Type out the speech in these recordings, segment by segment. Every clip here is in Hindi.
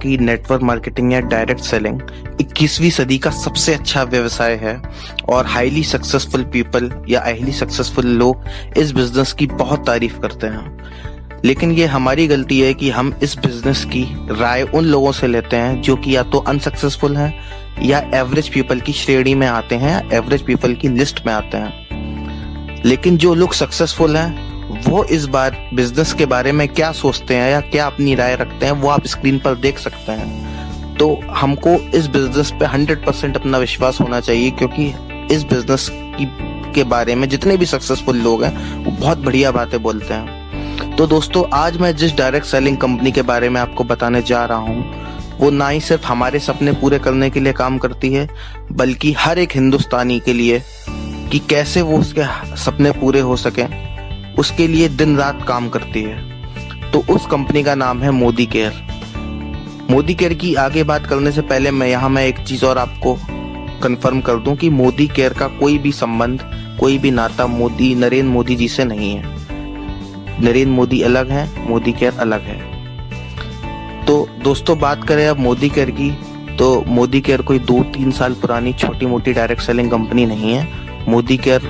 कि नेटवर्क मार्केटिंग या डायरेक्ट सेलिंग 21वीं सदी का सबसे अच्छा व्यवसाय है और हाईली सक्सेसफुल पीपल या हाईली सक्सेसफुल लोग इस बिजनेस की बहुत तारीफ करते हैं। लेकिन ये हमारी गलती है कि हम इस बिजनेस की राय उन लोगों से लेते हैं जो कि या तो अनसक्सेसफुल हैं या एवरेज पीपल की श्रेणी में आते हैं, एवरेज पीपल की लिस्ट में आते हैं। लेकिन जो लोग सक्सेसफुल हैं वो इस बार बिजनेस के बारे में क्या सोचते हैं या क्या अपनी राय रखते हैं वो आप स्क्रीन पर देख सकते हैं। तो हमको इस बिजनेस पे 100% अपना विश्वास होना चाहिए, क्योंकि इस बिजनेस के बारे में जितने भी सक्सेसफुल लोग हैं वो बहुत बढ़िया बातें बोलते हैं। तो दोस्तों, आज मैं जिस डायरेक्ट सेलिंग कंपनी के बारे में आपको बताने जा रहा हूँ वो ना ही सिर्फ हमारे सपने पूरे करने के लिए काम करती है, बल्कि हर एक हिंदुस्तानी के लिए कि कैसे वो उसके सपने पूरे हो सकें, उसके लिए दिन रात काम करती है। तो उस कंपनी का नाम है मोदी केयर। मोदी केयर की आगे बात करने से पहले मैं एक चीज और आपको कंफर्म कर दूं कि मोदी केयर का कोई भी संबंध, कोई भी नाता नरेंद्र मोदी जी से नहीं है। नरेंद्र मोदी अलग है, मोदी केयर अलग है। तो दोस्तों, बात करें अब मोदी केयर की, तो मोदी केयर कोई 2-3 साल पुरानी छोटी मोटी डायरेक्ट सेलिंग कंपनी नहीं है। मोदी केयर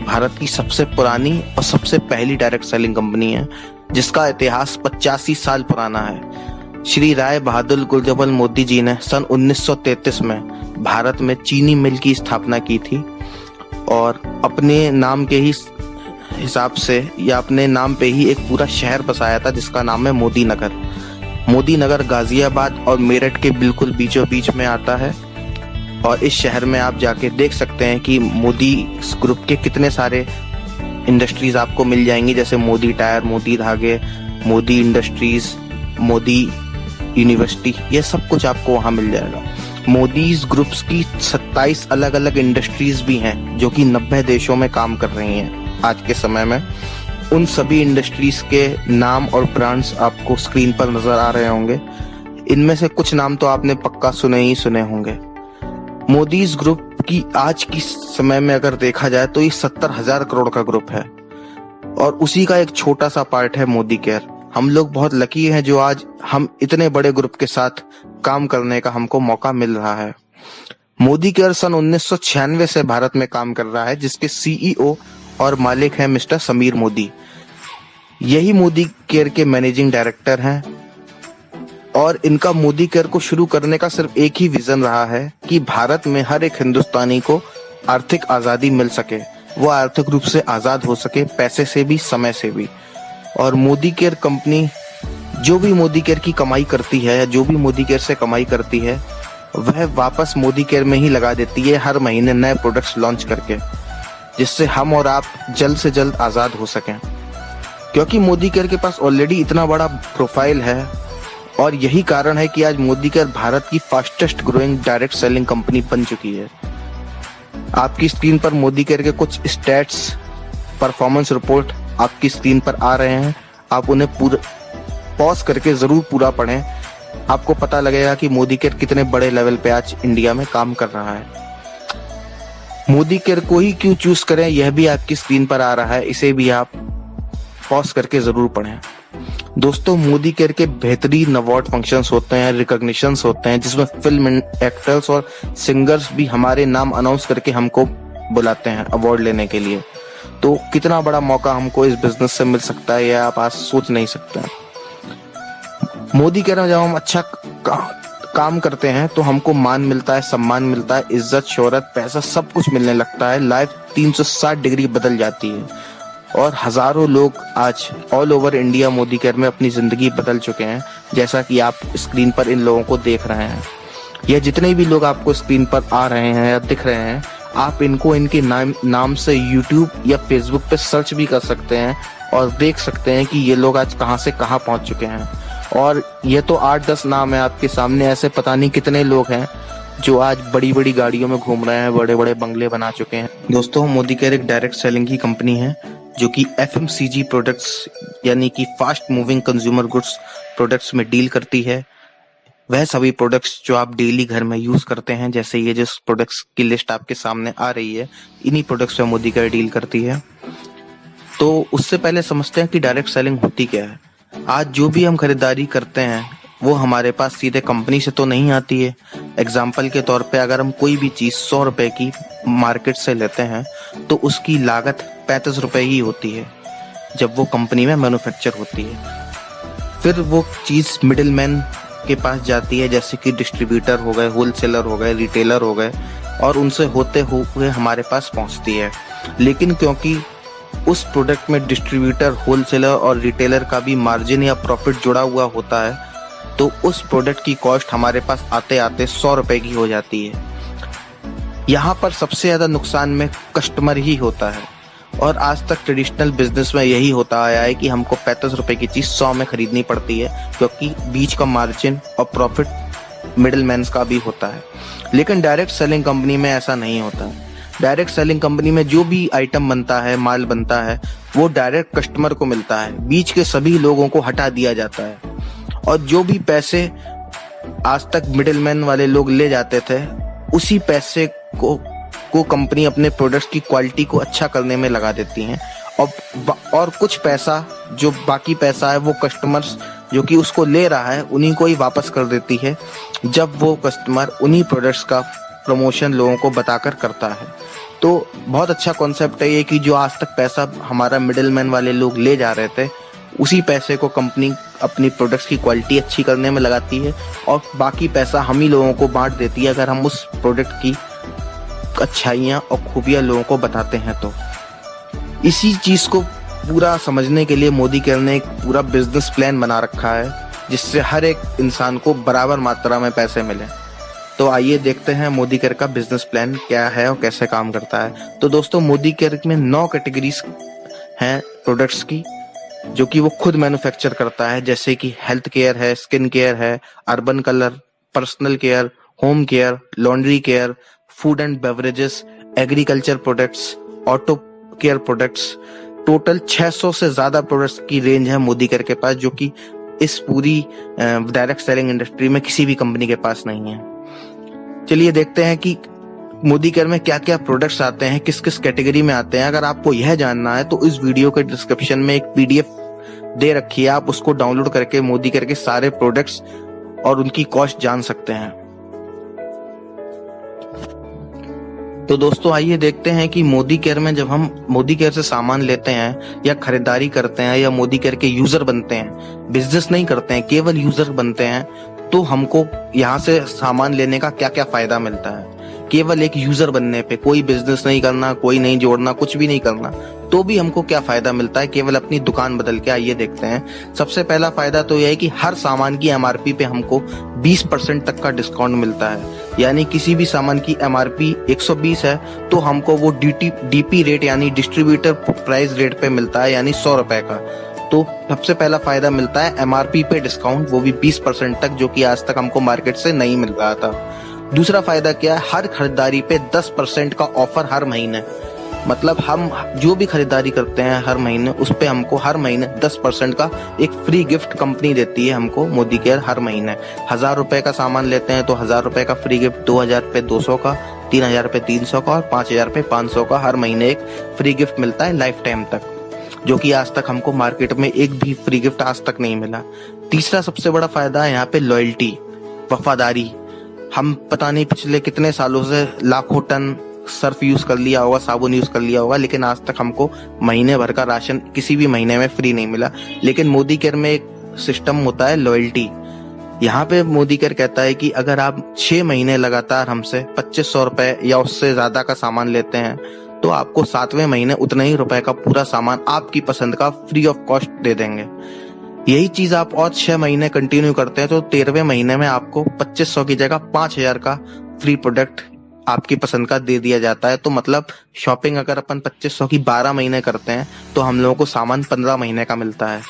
भारत की सबसे पुरानी और सबसे पहली डायरेक्ट सेलिंग कंपनी है, जिसका इतिहास 85 साल पुराना है। श्री राय बहादुर गुजरबल मोदी जी ने सन 1933 में भारत में चीनी मिल की स्थापना की थी और अपने नाम के ही हिसाब से या अपने नाम पे ही एक पूरा शहर बसाया था जिसका नाम है मोदी नगर। मोदी नगर गाजियाबाद और मेरठ के बिल्कुल बीचों बीच में आता है और इस शहर में आप जाके देख सकते हैं कि मोदी ग्रुप के कितने सारे इंडस्ट्रीज आपको मिल जाएंगी, जैसे मोदी टायर, मोदी धागे, मोदी इंडस्ट्रीज, मोदी यूनिवर्सिटी, ये सब कुछ आपको वहां मिल जाएगा। मोदीज ग्रुप्स की 27 अलग अलग इंडस्ट्रीज भी हैं जो कि 90 देशों में काम कर रही हैं आज के समय में। उन सभी इंडस्ट्रीज के नाम और ब्रांड्स आपको स्क्रीन पर नजर आ रहे होंगे। इनमें से कुछ नाम तो आपने पक्का सुने होंगे। मोदीज ग्रुप की आज की समय में अगर देखा जाए तो ये 70,000 करोड़ का ग्रुप है और उसी का एक छोटा सा पार्ट है मोदी केयर। हम लोग बहुत लकी हैं जो आज हम इतने बड़े ग्रुप के साथ काम करने का हमको मौका मिल रहा है। मोदी केयर सन 1996 से भारत में काम कर रहा है, जिसके सीईओ और मालिक हैं मिस्टर समीर मोदी। यही मोदी केयर के मैनेजिंग डायरेक्टर हैं और इनका मोदी केयर को शुरू करने का सिर्फ एक ही विजन रहा है कि भारत में हर एक हिंदुस्तानी को आर्थिक आजादी मिल सके, वो आर्थिक रूप से आजाद हो सके, पैसे से भी, समय से भी। और मोदी केयर कंपनी जो भी मोदी केयर की कमाई करती है, जो भी मोदी केयर से कमाई करती है, वह वापस मोदी केयर में ही लगा देती है हर महीने नए प्रोडक्ट्स लॉन्च करके, जिससे हम और आप जल्द से जल्द आजाद हो सकें। क्योंकि मोदी केयर के पास ऑलरेडी इतना बड़ा प्रोफाइल है और यही कारण है कि आज मोदी केयर भारत की fastest growing direct selling company बन चुकी है। आपकी स्क्रीन पर मोदी केयर के कुछ स्टैट्स, परफॉर्मेंस रिपोर्ट आपकी स्क्रीन पर आ रहे हैं। आप उन्हें पूरा पॉज करके जरूर पूरा पढ़ें, आपको पता लगेगा कि मोदी केयर कितने बड़े लेवल पे आज इंडिया में काम कर रहा है। मोदी केयर को ही क्यों चूज करें, यह भी आपकी स्क्रीन पर आ रहा है, इसे भी आप पॉज करके जरूर पढ़ें। दोस्तों, मोदी केयर के बेहतरीन अवार्ड फंक्शंस होते हैं, रिकॉग्निशंस होते हैं, जिसमें फिल्म एक्टर्स और सिंगर्स भी हमारे नाम अनाउंस करके हमको बुलाते हैं अवार्ड लेने के लिए। तो कितना बड़ा मौका हमको इस बिजनेस से मिल सकता है यह आप आज सोच नहीं सकते हैं। मोदी केयर में जब हम अच्छा काम करते हैं तो हमको मान मिलता है, सम्मान मिलता है, इज्जत, शोहरत, पैसा सब कुछ मिलने लगता है। लाइफ 360 डिग्री बदल जाती है और हजारों लोग आज all over India Modi care में अपनी जिंदगी बदल चुके हैं, जैसा कि आप स्क्रीन पर इन लोगों को देख रहे हैं। यह जितने भी लोग आपको स्क्रीन पर आ रहे हैं या दिख रहे हैं, आप इनको इनके नाम से यूट्यूब या फेसबुक पे सर्च भी कर सकते हैं और देख सकते हैं कि ये लोग आज कहां से कहां पहुंच चुके हैं। और ये तो 8-10 नाम है आपके सामने, ऐसे पता नहीं कितने लोग हैं जो आज बड़ी बड़ी गाड़ियों में घूम रहे हैं, बड़े बड़े बंगले बना चुके हैं। दोस्तों, मोदी केयर एक डायरेक्ट सेलिंग की कंपनी है जो कि FMCG प्रोडक्ट्स यानी कि fast moving consumer goods products में डील करती है। वह सभी प्रोडक्ट्स जो आप डेली घर में यूज करते हैं, जैसे ये जिस प्रोडक्ट्स की लिस्ट आपके सामने आ रही है, इन्हीं प्रोडक्ट्स पे मोदी केयर डील करती है। तो उससे पहले समझते हैं कि डायरेक्ट सेलिंग होती क्या है। आज जो भी हम खरीदारी करते हैं वो हमारे पास सीधे कंपनी से तो नहीं आती है। एग्जाम्पल के तौर पे अगर हम कोई भी चीज़ 100 रुपए की मार्केट से लेते हैं तो उसकी लागत 35 रुपए ही होती है जब वो कंपनी में मैन्युफैक्चर होती है। फिर वो चीज़ मिडिलमैन के पास जाती है, जैसे कि डिस्ट्रीब्यूटर हो गए, होलसेलर हो गए, रिटेलर हो गए, और उनसे होते हुए हमारे पास पहुंचती है। लेकिन क्योंकि उस प्रोडक्ट में डिस्ट्रीब्यूटर, होलसेलर और रिटेलर का भी मार्जिन या प्रॉफिट जुड़ा हुआ होता है, तो उस प्रोडक्ट की कॉस्ट हमारे पास आते आते 100 रुपए की हो जाती है। यहाँ पर सबसे ज़्यादा नुकसान में कस्टमर ही होता है, और आज तक ट्रेडिशनल बिजनेस में यही होता आया है कि हमको 35 रुपए की चीज़ 100 में खरीदनी पड़ती है, क्योंकि बीच का मार्जिन और प्रॉफिट मिडिलमैन का भी होता है। लेकिन डायरेक्ट सेलिंग कंपनी में ऐसा नहीं होता। डायरेक्ट सेलिंग कंपनी में जो भी आइटम बनता है, माल बनता है, वो डायरेक्ट कस्टमर को मिलता है, बीच के सभी लोगों को हटा दिया जाता है, और जो भी पैसे आज तक मिडिलमैन वाले लोग ले जाते थे, उसी पैसे को कंपनी अपने प्रोडक्ट्स की क्वालिटी को अच्छा करने में लगा देती हैं, और कुछ पैसा जो बाकी पैसा है वो कस्टमर्स जो कि उसको ले रहा है उन्हीं को ही वापस कर देती है, जब वो कस्टमर उन्हीं प्रोडक्ट्स का प्रमोशन लोगों को बताकर करता है। तो बहुत अच्छा कॉन्सेप्ट है ये कि जो आज तक पैसा हमारा मिडिलमैन वाले लोग ले जा रहे थे, उसी पैसे को कंपनी अपनी प्रोडक्ट्स की क्वालिटी अच्छी करने में लगाती है, और बाकी पैसा हम ही लोगों को बांट देती है अगर हम उस प्रोडक्ट की अच्छाइयाँ और खूबियाँ लोगों को बताते हैं। तो इसी चीज़ को पूरा समझने के लिए मोदी केयर ने एक पूरा बिजनेस प्लान बना रखा है, जिससे हर एक इंसान को बराबर मात्रा में पैसे मिले। तो आइए देखते हैं मोदी केयर का बिजनेस प्लान क्या है और कैसे काम करता है। तो दोस्तों, मोदी केयर में 9 कैटेगरीज हैं प्रोडक्ट्स की, जो कि वो खुद मैन्युफैक्चर करता है, जैसे कि हेल्थ केयर है, स्किन केयर है, urban colour, personal care, home care, laundry care, food and beverages, agriculture products, auto care products. Total 600 से ज्यादा प्रोडक्ट्स की रेंज है मोदी केयर के पास, जो कि इस पूरी डायरेक्ट सेलिंग इंडस्ट्री में किसी भी कंपनी के पास नहीं है। चलिए देखते हैं कि मोदी केयर में क्या क्या प्रोडक्ट्स आते हैं, किस किस कैटेगरी में आते हैं। अगर आपको यह जानना है तो इस वीडियो के डिस्क्रिप्शन में एक PDF दे रखी है, आप उसको डाउनलोड करके मोदी केयर के सारे प्रोडक्ट्स और उनकी कॉस्ट जान सकते हैं। तो दोस्तों, आइए देखते हैं कि मोदी केयर में जब हम मोदी केयर से सामान लेते हैं या खरीदारी करते हैं या मोदी केयर के यूजर बनते हैं, बिजनेस नहीं करते हैं, केवल यूजर बनते हैं, तो हमको यहाँ से सामान लेने का क्या क्या फायदा मिलता है। केवल एक यूजर बनने पे, कोई बिजनेस नहीं करना, कोई नहीं जोड़ना, कुछ भी नहीं करना, तो भी हमको क्या फायदा मिलता है केवल अपनी दुकान बदल के। आइए देखते हैं। सबसे पहला फायदा तो यह है कि हर सामान की MRP पे हमको 20% तक का डिस्काउंट मिलता है। यानी किसी भी सामान की MRP 120 है तो हमको वो DP रेट यानी डिस्ट्रीब्यूटर प्राइस रेट पे मिलता है, यानी 100 रुपए का। तो सबसे पहला फायदा मिलता है MRP पे डिस्काउंट, वो भी 20% तक, जो कि आज तक हमको मार्केट से नहीं मिल रहा था। दूसरा फायदा क्या है, हर खरीदारी पे 10% का ऑफर हर महीने। मतलब हम जो भी खरीदारी करते हैं हर महीने, उस पे हमको हर महीने 10% का एक फ्री गिफ्ट कंपनी देती है हमको मोदी केयर हर महीने। 1000 रुपए का सामान लेते हैं तो 1000 रुपए का फ्री गिफ्ट, 2000 पे 200 का, 3000 पे 300 का और 5000 पे 500 का हर महीने एक फ्री गिफ्ट मिलता है लाइफ टाइम तक, जो कि आज तक हमको मार्केट में एक भी फ्री गिफ्ट आज तक नहीं मिला। तीसरा सबसे बड़ा फायदा है यहाँ पे लॉयल्टी, वफादारी। हम पता नहीं पिछले कितने सालों से लाखों टन सर्फ यूज कर लिया होगा, साबुन यूज कर लिया होगा, लेकिन आज तक हमको महीने भर का राशन किसी भी महीने में फ्री नहीं मिला। लेकिन मोदी केयर में एक सिस्टम होता है लॉयल्टी। यहाँ पे मोदी केयर कहता है कि अगर आप 6 महीने लगातार हमसे 2500 रुपए या उससे ज्यादा का सामान लेते हैं, तो आपको 7वें महीने उतना ही रुपए का पूरा सामान आपकी पसंद का फ्री ऑफ कॉस्ट दे देंगे। यही चीज आप और 6 महीने कंटिन्यू करते हैं तो 13वें महीने में आपको 2500 की जगह 5000 का फ्री प्रोडक्ट आपकी पसंद का दे दिया जाता है। तो मतलब शॉपिंग अगर अपन 2500 की 12 महीने करते हैं तो हम लोगों को सामान 15 महीने का मिलता है,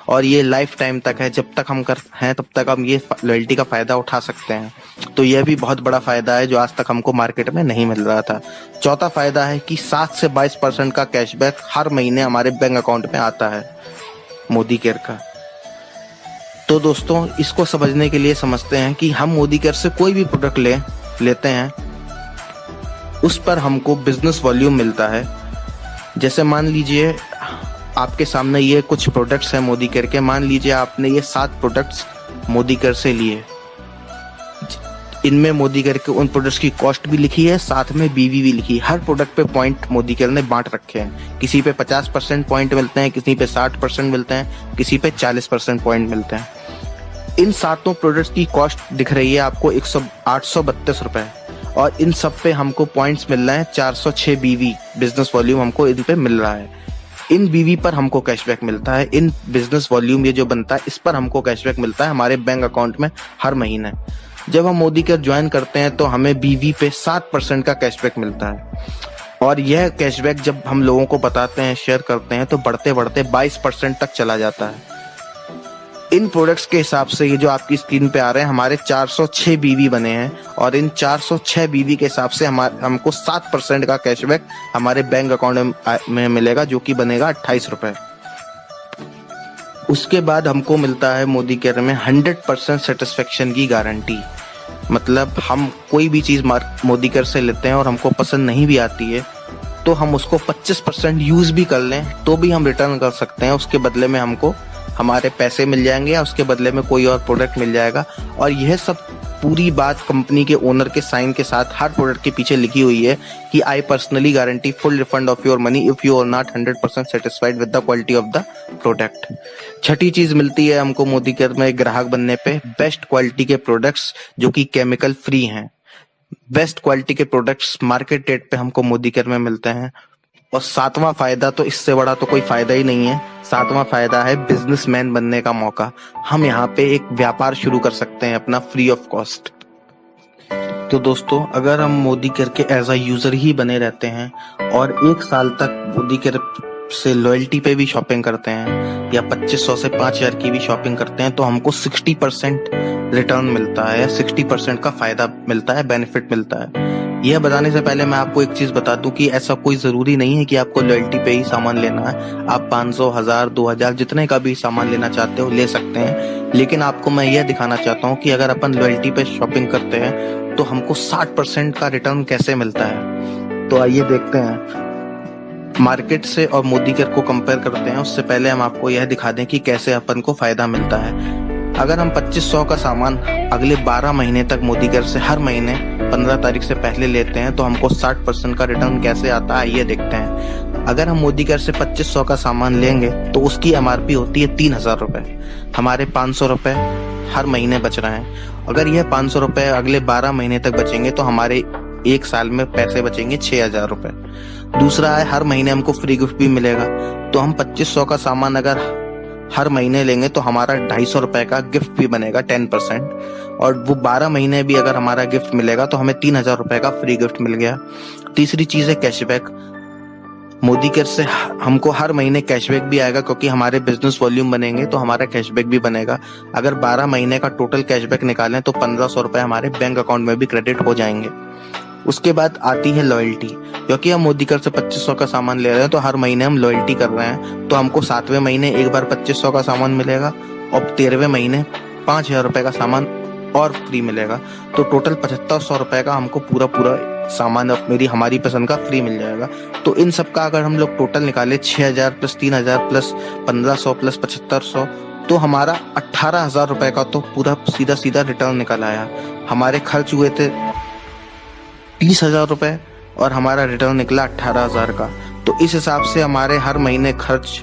और ये लाइफ टाइम तक है। जब तक हम कर हैं तब तक हम ये लॉयल्टी का फायदा उठा सकते हैं। तो यह भी बहुत बड़ा फायदा है जो आज तक हमको मार्केट में नहीं मिल रहा था। चौथा फायदा है कि 7 से 22% का कैशबैक हर महीने हमारे बैंक अकाउंट में आता है मोदी केयर का। तो दोस्तों, इसको समझने के लिए समझते हैं कि हम मोदी केयर से कोई भी प्रोडक्ट लेते हैं, उस पर हमको बिजनेस वॉल्यूम मिलता है। जैसे मान लीजिए आपके सामने ये कुछ प्रोडक्ट्स हैं मोदी केयर के, मान लीजिए आपने ये 7 प्रोडक्ट्स मोदी केयर से लिए। इनमें मोदी केयर के उन प्रोडक्ट्स की कॉस्ट भी लिखी है, साथ में बीवी भी लिखी है। हर प्रोडक्ट पे पॉइंट मोदी केयर ने बांट रखे हैं। किसी पे 50% पॉइंट मिलते हैं, किसी पे 60% मिलते हैं, किसी पे 40% पॉइंट मिलते हैं। इन सातों प्रोडक्ट्स की कॉस्ट दिख रही है आपको 832 रुपए, और इन सब पे हमको पॉइंट्स मिल रहे हैं 406 बीवी बिजनेस वॉल्यूम हमको इन पे मिल रहा है। इन बीवी पर हमको कैशबैक मिलता है, इन बिजनेस वॉल्यूम ये जो बनता है इस पर हमको कैशबैक मिलता है हमारे बैंक अकाउंट में हर महीने। जब हम मोदी केयर ज्वाइन करते हैं तो हमें बीवी पे 7% का कैशबैक मिलता है, और यह कैशबैक जब हम लोगों को बताते हैं, शेयर करते हैं, तो बढ़ते बढ़ते 22% तक चला जाता है। इन प्रोडक्ट्स के हिसाब से ये जो आपकी स्क्रीन पे आ रहे हैं हमारे 406 बीवी बने हैं, और इन 406 बीवी के हिसाब से हमको 7% का कैशबैक हमारे बैंक अकाउंट में मिलेगा, जो कि बनेगा 28 रुपए। उसके बाद हमको मिलता है मोदी केयर में 100% सेटिस्फेक्शन की गारंटी। मतलब हम कोई भी चीज मोदी केयर से लेते हैं और हमको पसंद नहीं भी आती है तो हम उसको 25% यूज भी कर लें तो भी हम रिटर्न कर सकते हैं। उसके बदले में हमको हमारे पैसे मिल जाएंगे या उसके बदले में कोई और प्रोडक्ट मिल जाएगा। और यह सब पूरी बात कंपनी के ओनर के साइन के साथ हर प्रोडक्ट के पीछे लिखी हुई है कि I personally guarantee full refund of your money if you are not 100% satisfied with the quality of the product. छठी चीज मिलती है हमको मोदी केयर में ग्राहक बनने पे, बेस्ट क्वालिटी के प्रोडक्ट्स जो कि केमिकल फ्री हैं। बेस्ट क्वालिटी के प्रोडक्ट्स मार्केट रेट पे हमको मोदी केयर में मिलते हैं। और सातवां फायदा, तो इससे बड़ा तो कोई फायदा ही नहीं है, सातवां फायदा है बिजनेसमैन बनने का मौका। हम यहाँ पे एक व्यापार शुरू कर सकते हैं अपना फ्री ऑफ कॉस्ट। तो दोस्तों, अगर हम मोदी केयर के एज अ यूजर ही बने रहते हैं और 1 साल तक मोदी केयर से लॉयल्टी पे भी शॉपिंग करते हैं या 2500 से 5000 की भी शॉपिंग करते हैं तो हमको 60% रिटर्न मिलता है, 60% का फायदा मिलता है, बेनिफिट मिलता है। यह बताने से पहले मैं आपको एक चीज बता दूं कि ऐसा कोई जरूरी नहीं है कि आपको लॉयल्टी पे ही सामान लेना है। आप 500, 1000, 2000 जितने का भी सामान लेना चाहते हो ले सकते हैं। लेकिन आपको मैं यह दिखाना चाहता हूँ कि अगर अपन लॉयल्टी पे शॉपिंग करते हैं तो हमको 60% का रिटर्न कैसे मिलता है। तो आइए देखते हैं। मार्केट से और मोदी केयर को कंपेयर करते हैं उससे पहले हम आपको यह दिखा दें कि कैसे अपन को फायदा मिलता है। अगर हम 2500 का सामान अगले 12 महीने तक मोदी केयर से हर महीने 15 तारीख से पहले लेते हैं तो हमको 60% का रिटर्न कैसे आता है ये देखते हैं। अगर हम मोदी केयर से 2500 का सामान लेंगे तो उसकी MRP होती है 3000 रुपए, हमारे 500 रुपए हर महीने बच रहे हैं। अगर यह 500 रुपए अगले 12 महीने तक बचेंगे तो हमारे 1 साल में पैसे बचेंगे 6000 रुपए। दूसरा है हर महीने हमको फ्री गिफ्ट भी मिलेगा। तो हम 2500 का सामान अगर हर महीने लेंगे तो हमारा 250 रुपए का गिफ्ट भी बनेगा 10%, और वो 12 महीने भी अगर हमारा गिफ्ट मिलेगा तो हमें 3000 रुपए का फ्री गिफ्ट मिल गया। तीसरी चीज है कैशबैक। मोदी केयर से हमको हर महीने कैशबैक भी आएगा क्योंकि हमारे बिजनेस वॉल्यूम बनेंगे तो हमारा कैशबैक भी बनेगा। अगर 12 महीने का टोटल कैशबैक निकालें तो 1500 रुपए हमारे बैंक अकाउंट में भी क्रेडिट हो जाएंगे। उसके बाद आती है लॉयल्टी। क्योंकि हम मोदी केयर से 2500 का सामान ले रहे हैं तो हर महीने हम लॉयल्टी कर रहे हैं तो हमको 7वें महीने एक बार 2500 का सामान मिलेगा और 13वें महीने 5000 रुपए का सामान और फ्री मिलेगा। तो टोटल 7500 रुपए का हमको पूरा सामान हमारी पसंद का फ्री मिल जाएगा। तो इन सब का अगर हम लोग टोटल निकाले 6000 प्लस 3000 प्लस 1500 प्लस 7500 तो हमारा 18000 रुपए का तो पूरा सीधा रिटर्न निकल आया। हमारे खर्च हुए थे 30000 रुपए और हमारा रिटर्न निकला 18000 का। तो इस हिसाब से हमारे हर महीने खर्च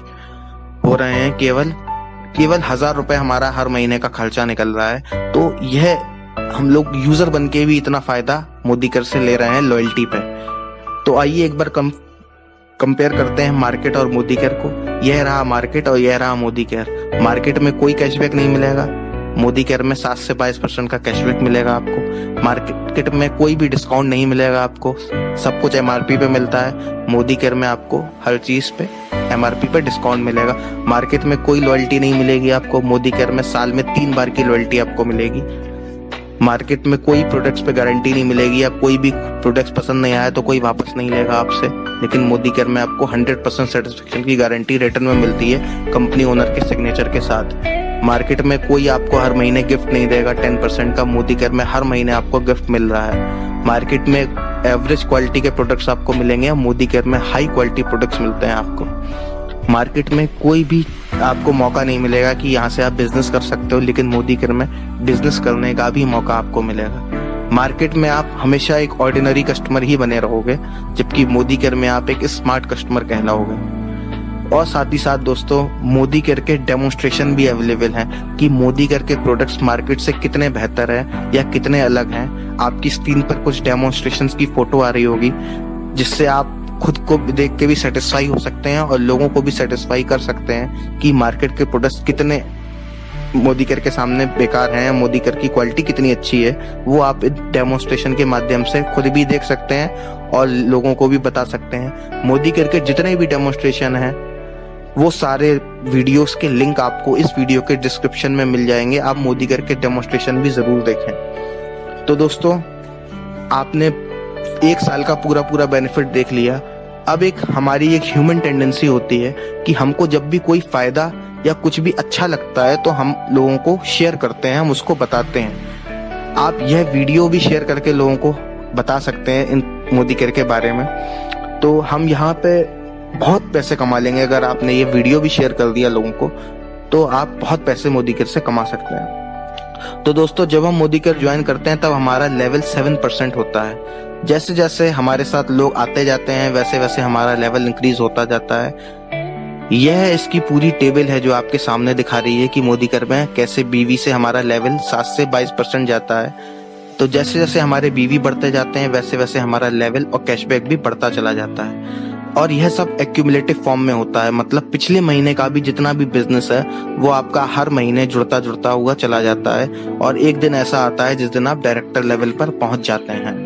हो रहे हैं केवल 1000 रुपए हमारा हर महीने का खर्चा निकल रहा है। तो यह हम लोग यूजर बन के भी इतना फायदा मोदी केयर से ले रहे हैं लॉयल्टी पे। तो आइए एक बार कंपेयर करते हैं मार्केट और मोदी केयर को। यह रहा मार्केट और यह रहा मोदी केयर। मार्केट में कोई कैशबैक नहीं मिलेगा, मोदी केयर में 7 से 22% का कैशबैक मिलेगा आपको। मार्केट में कोई भी डिस्काउंट नहीं मिलेगा आपको, सब कुछ MRP पे मिलता है। मोदी केयर में आपको हर चीज पे MRP पे डिस्काउंट मिलेगा। मार्केट में कोई लॉयल्टी नहीं मिलेगी आपको, मोदी केयर में साल में 3 बार की लॉयल्टी आपको मिलेगी। मार्केट में कोई प्रोडक्ट्स पे गारंटी नहीं मिलेगी, आप कोई भी प्रोडक्ट्स पसंद नहीं आया तो कोई वापस नहीं लेगा आपसे। लेकिन मोदी केयर में आपको 100% सेटिस्फेक्शन की गारंटी रिटर्न में मिलती है कंपनी ओनर के सिग्नेचर के साथ। मार्केट में कोई आपको हर महीने गिफ्ट नहीं देगा 10% का, मोदी केयर में हर महीने आपको गिफ्ट मिल रहा है। मार्केट में एवरेज क्वालिटी के प्रोडक्ट्स आपको मिलेंगे, मोदी केयर में हाई क्वालिटी प्रोडक्ट्स मिलते हैं आपको। मार्केट में कोई भी आपको मौका नहीं मिलेगा कि यहाँ से आप बिजनेस कर सकते हो, लेकिन मोदी केयर में बिजनेस करने का भी मौका आपको मिलेगा। मार्केट में आप हमेशा एक ऑर्डिनरी कस्टमर ही बने रहोगे, जबकि मोदी केयर में आप एक स्मार्ट कस्टमर कहलाओगे। और साथ ही साथ दोस्तों, मोदी केयर के डेमोन्स्ट्रेशन भी अवेलेबल हैं कि मोदी केयर के प्रोडक्ट्स मार्केट से कितने बेहतर हैं या कितने अलग हैं। आपकी स्क्रीन पर कुछ डेमोन्स्ट्रेशंस की फोटो आ रही होगी, जिससे आप खुद को देख के भी सेटिस्फाई हो सकते हैं और लोगों को भी सेटिस्फाई कर सकते हैं कि मार्केट के प्रोडक्ट्स कितने मोदी केयर के सामने बेकार हैं, मोदी केयर की क्वालिटी कितनी अच्छी है। वो आप डेमोन्स्ट्रेशन के माध्यम से खुद भी देख सकते हैं और लोगों को भी बता सकते हैं। मोदी केयर के जितने भी डेमोन्स्ट्रेशन हैं, वो सारे वीडियोस के लिंक आपको इस वीडियो के डिस्क्रिप्शन में मिल जाएंगे। आप मोदी केयर के डेमोन्स्ट्रेशन भी जरूर देखें। तो दोस्तों, आपने 1 साल का पूरा बेनिफिट देख लिया। अब हमारी एक ह्यूमन टेंडेंसी होती है कि हमको जब भी कोई फायदा या कुछ भी अच्छा लगता है तो हम लोगों को शेयर करते हैं, हम उसको बताते हैं। आप यह वीडियो भी शेयर करके लोगों को बता सकते हैं इन मोदी केयर के बारे में। तो हम यहाँ पे बहुत पैसे कमा लेंगे। अगर आपने ये वीडियो भी शेयर कर दिया लोगों को, तो आप बहुत पैसे मोदी केयर से कमा सकते हैं। तो दोस्तों, जब हम मोदी केयर ज्वाइन करते हैं तब हमारा लेवल 7% होता है। जैसे जैसे हमारे साथ लोग आते जाते हैं, वैसे वैसे हमारा लेवल इंक्रीज होता जाता है। यह इसकी पूरी टेबल है जो आपके सामने दिखा रही है कि मोदी केयर में कैसे बीवी से हमारा लेवल 7 से 22% जाता है। तो जैसे जैसे हमारे बीवी बढ़ते जाते हैं, वैसे वैसे हमारा लेवल और कैशबैक भी बढ़ता चला जाता है। और यह सब एक्यूमुलेटिव फॉर्म में होता है, मतलब पिछले महीने का भी जितना भी बिजनेस है वो आपका हर महीने जुड़ता जुड़ता हुआ चला जाता है। और एक दिन ऐसा आता है जिस दिन आप डायरेक्टर लेवल पर पहुंच जाते हैं।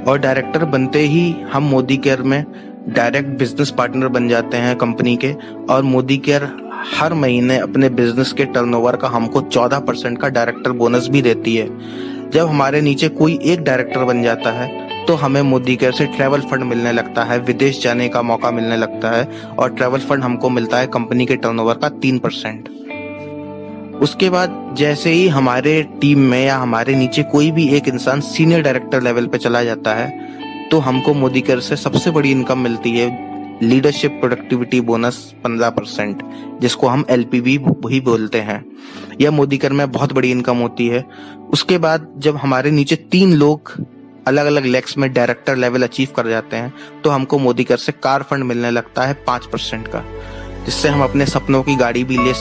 और डायरेक्टर बनते ही हम मोदी केयर में डायरेक्ट बिजनेस पार्टनर बन जाते हैं कंपनी के। और मोदी केयर हर महीने अपने बिजनेस के टर्नओवर का हमको 14% का डायरेक्टर बोनस भी देती है। जब हमारे नीचे कोई एक डायरेक्टर बन जाता है तो हमें मोदी केयर से ट्रैवल फंड मिलने लगता है, विदेश जाने का मौका मिलने लगता है। और ट्रैवल फंड हमको मिलता है कंपनी के टर्नओवर का 3%। उसके बाद जैसे ही हमारे टीम में या हमारे नीचे कोई भी एक इंसान सीनियर डायरेक्टर लेवल पे चला जाता है, तो हमको मोदी केयर से सबसे बड़ी इनकम मिलती है, लीडरशिप प्रोडक्टिविटी बोनस 15%, जिसको हम LPB ही बोलते हैं। यह मोदी केयर में बहुत बड़ी इनकम होती है। उसके बाद जब हमारे नीचे 3 लोग अलग अलग लेक्स में डायरेक्टर लेवल अचीव कर जाते हैं, तो हमको मोदी केयर से कार फंड मिलने लगता है 5% का, जिससे हम अपने सपनों की गाड़ी भी ले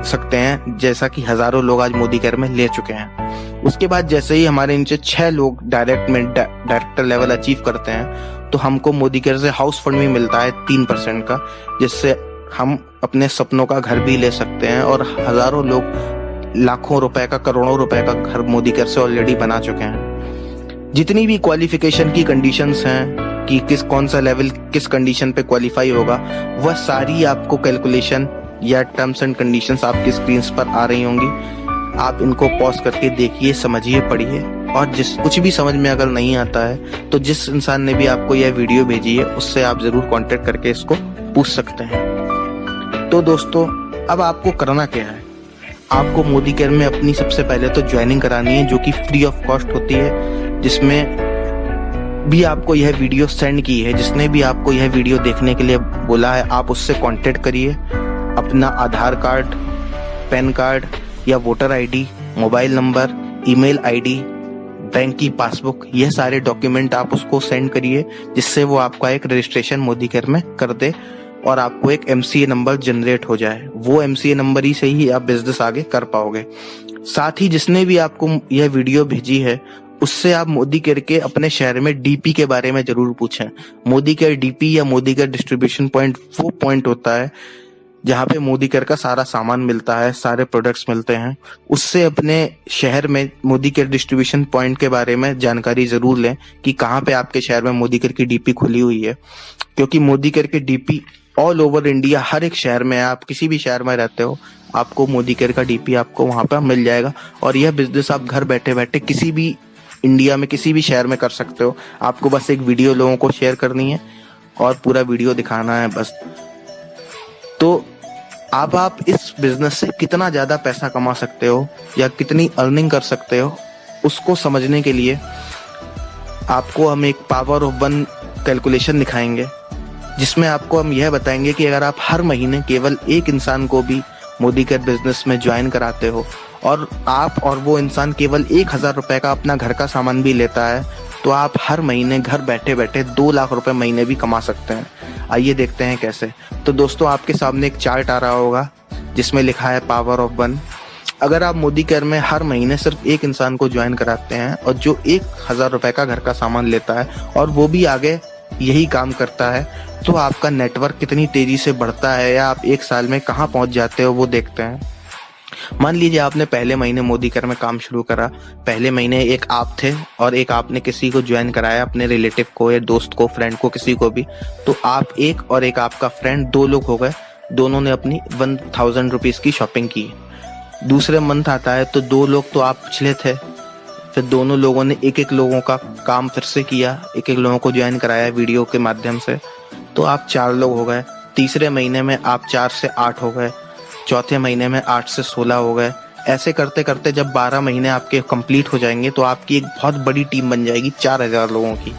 सकते हैं, जैसा कि हजारों लोग आज मोदी केयर में ले चुके हैं। उसके बाद जैसे ही हमारे नीचे 6 लोग डायरेक्टर लेवल अचीव करते हैं, तो हमको मोदी केयर से हाउस फंड भी मिलता है 3% का, जिससे हम अपने सपनों का घर भी ले सकते हैं। और हजारों लोग लाखों रुपए का, करोड़ों रुपए का घर मोदी केयर से ऑलरेडी बना चुके हैं। जितनी भी क्वालिफिकेशन की कंडीशंस हैं कि कौन सा लेवल किस कंडीशन पे क्वालिफाई होगा, वह सारी आपको कैलकुलेशन या टर्म्स एंड कंडीशंस आपकी स्क्रीन पर आ रही होंगी। आप इनको पॉज करके देखिए, समझिए, पढ़िए। और कुछ भी समझ में अगर नहीं आता है तो जिस इंसान ने भी आपको यह वीडियो भेजी है उससे आप जरूर कांटेक्ट करके इसको पूछ सकते हैं। तो दोस्तों, अब आपको करना क्या है? आपको मोदी केयर में अपनी सबसे पहले तो ज्वाइनिंग करानी है, जो कि फ्री ऑफ कॉस्ट होती है, जिसमें भी आपको यह वीडियो सेंड की है। जिसने भी आपको यह वीडियो देखने के लिए बोला है, आप उससे कांटेक्ट करिए। अपना आधार कार्ड, पैन कार्ड या voter ID, mobile number, email ID, bank की पासबुक, यह सारे डॉक्यूमेंट आप उसको सेंड करिए, जिससे वो आपका एक रजिस्ट्रेशन मोदी केयर में कर दे और आपको एक MCA नंबर जनरेट हो जाए। वो MCA नंबर ही से ही आप बिजनेस आगे कर पाओगे। साथ ही जिसने भी आपको यह वीडियो भेजी है, उससे आप मोदी केयर के अपने शहर में DP के बारे में जरूर पूछें। मोदी केयर DP या मोदी केयर डिस्ट्रीब्यूशन पॉइंट वो पॉइंट होता है जहाँ पे मोदी केयर का सारा सामान मिलता है, सारे प्रोडक्ट्स मिलते हैं। उससे अपने शहर में मोदी केयर डिस्ट्रीब्यूशन पॉइंट के बारे में जानकारी जरूर लें कि कहाँ पे आपके शहर में मोदी केयर की DP खुली हुई है, क्योंकि मोदी केयर के DP ऑल ओवर इंडिया हर एक शहर में है। आप किसी भी शहर में रहते हो, आपको मोदी केयर का DP आपको वहां पर मिल जाएगा। और यह बिजनेस आप घर बैठे बैठे किसी भी इंडिया में किसी भी शहर में कर सकते हो। आपको बस एक वीडियो लोगों को शेयर करनी है और पूरा वीडियो दिखाना है बस। तो अब आप इस बिजनेस से कितना ज्यादा पैसा कमा सकते हो या कितनी अर्निंग कर सकते हो, उसको समझने के लिए आपको हम एक पावर ऑफ 1 कैलकुलेशन दिखाएंगे, जिसमें आपको हम यह बताएंगे कि अगर आप हर महीने केवल एक इंसान को भी मोदी केयर बिजनेस में ज्वाइन कराते हो और आप और वो इंसान केवल 1000 रुपए का अपना घर का सामान भी लेता है, तो आप हर महीने घर बैठे बैठे 2 लाख रुपए महीने भी कमा सकते हैं। आइए देखते हैं कैसे। तो दोस्तों, आपके सामने एक चार्ट आ रहा होगा जिसमें लिखा है पावर ऑफ 1। अगर आप मोदी केयर में हर महीने सिर्फ एक इंसान को ज्वाइन कराते हैं और जो 1000 रुपए का घर का सामान लेता है और वो भी आगे यही काम करता है, तो आपका नेटवर्क कितनी तेजी से बढ़ता है या आप एक साल में कहाँ पहुंच जाते हो वो देखते हैं। मान लीजिए आपने पहले महीने मोदी केयर में काम शुरू करा। पहले महीने एक आप थे और एक आपने किसी को ज्वाइन कराया, अपने रिलेटिव को या दोस्त को, फ्रेंड को, किसी को भी। तो आप एक और एक आपका फ्रेंड 2 लोग हो गए, दोनों ने अपनी 1000 रुपीज की शॉपिंग की। दूसरे मंथ आता है तो 2 लोग तो आप पिछले थे, फिर दोनों लोगों ने एक एक लोगों का काम फिर से किया, एक एक लोगों को ज्वाइन कराया वीडियो के माध्यम से, तो आप 4 लोग हो गए। तीसरे महीने में आप 4 से 8 हो गए, चौथे महीने में 8 से 16 हो गए। ऐसे करते करते जब 12 महीने आपके कंप्लीट हो जाएंगे तो आपकी एक बहुत बड़ी टीम बन जाएगी 4000 लोगों की।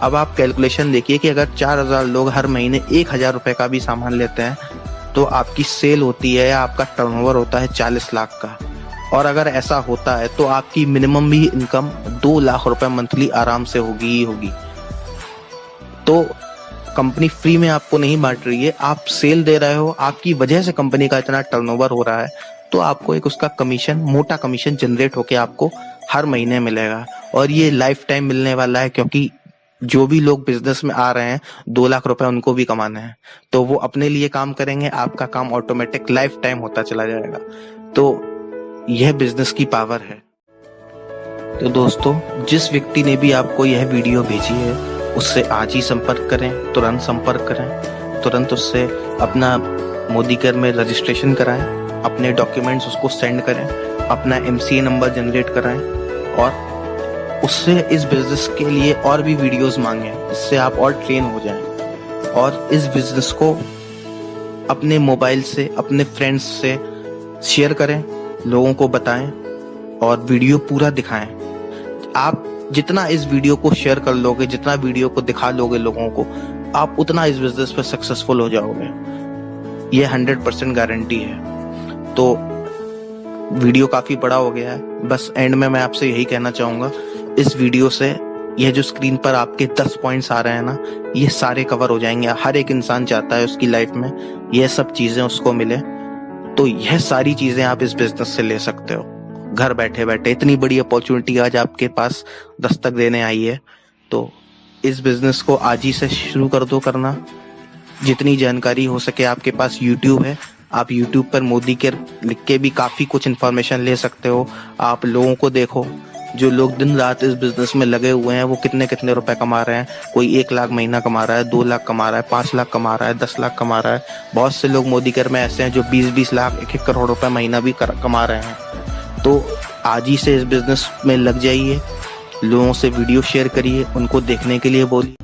अब आप कैलकुलेशन देखिए कि अगर 4000 लोग हर महीने 1000 रुपए का भी सामान लेते हैं तो आपकी सेल होती है या आपका टर्नओवर होता है 40 लाख का। और अगर ऐसा होता है तो आपकी मिनिमम भी इनकम 2 लाख रुपए मंथली आराम से होगी ही होगी। तो कंपनी फ्री में आपको नहीं बांट रही है, आप सेल दे रहे हो, आपकी वजह से कंपनी का इतना टर्नओवर हो रहा है, तो आपको एक उसका कमीशन, मोटा कमीशन जनरेट होके आपको हर महीने मिलेगा। और ये लाइफ टाइम मिलने वाला है, क्योंकि जो भी लोग बिजनेस में आ रहे हैं 2 लाख रुपए उनको भी कमाने हैं, तो वो अपने लिए काम करेंगे, आपका काम ऑटोमेटिक लाइफ टाइम होता चला जाएगा। तो यह बिजनेस की पावर है। तो दोस्तों, जिस व्यक्ति ने भी आपको यह वीडियो भेजी है उससे आज ही संपर्क करें, तुरंत संपर्क करें, तुरंत उससे अपना मोदी केयर में रजिस्ट्रेशन कराएं, अपने डॉक्यूमेंट्स उसको सेंड करें, अपना MCA नंबर जनरेट कराएं और उससे इस बिजनेस के लिए और भी वीडियोस मांगें, इससे आप और ट्रेन हो जाएं और इस बिजनेस को अपने मोबाइल से, अपने फ्रेंड्स से शेयर करें, लोगों को बताएं और वीडियो पूरा दिखाएं। आप जितना इस वीडियो को शेयर कर लोगे, जितना वीडियो को दिखा लोगे लोगों को, आप उतना इस बिजनेस पे सक्सेसफुल हो जाओगे। ये 100% गारंटी है। तो वीडियो काफी बड़ा हो गया है, बस एंड में मैं आपसे यही कहना चाहूंगा, इस वीडियो से ये जो स्क्रीन पर आपके 10 पॉइंट्स आ रहे हैं ना, ये सारे कवर हो जाएंगे। हर एक इंसान चाहता है उसकी लाइफ में ये सब चीजें उसको मिले, तो यह सारी चीजें आप इस बिजनेस से ले सकते हो घर बैठे बैठे। इतनी बड़ी अपॉर्चुनिटी आज आपके पास दस्तक देने आई है, तो इस बिजनेस को आज ही से शुरू कर दो करना। जितनी जानकारी हो सके, आपके पास YouTube है, आप YouTube पर मोदी केयर लिख के भी काफी कुछ इन्फॉर्मेशन ले सकते हो। आप लोगों को देखो, जो लोग दिन रात इस बिजनेस में लगे हुए हैं वो कितने कितने रुपए कमा रहे हैं। कोई 1 लाख महीना कमा रहा है, 2 लाख कमा रहा है, 5 लाख कमा रहा है, 10 लाख कमा रहा है। बहुत से लोग मोदी केयर में ऐसे हैं जो 20-20 लाख, 1-1 करोड़ रुपए महीना भी कमा रहे हैं। तो आज ही से इस बिजनेस में लग जाइए, लोगों से वीडियो शेयर करिए, उनको देखने के लिए बोलिए।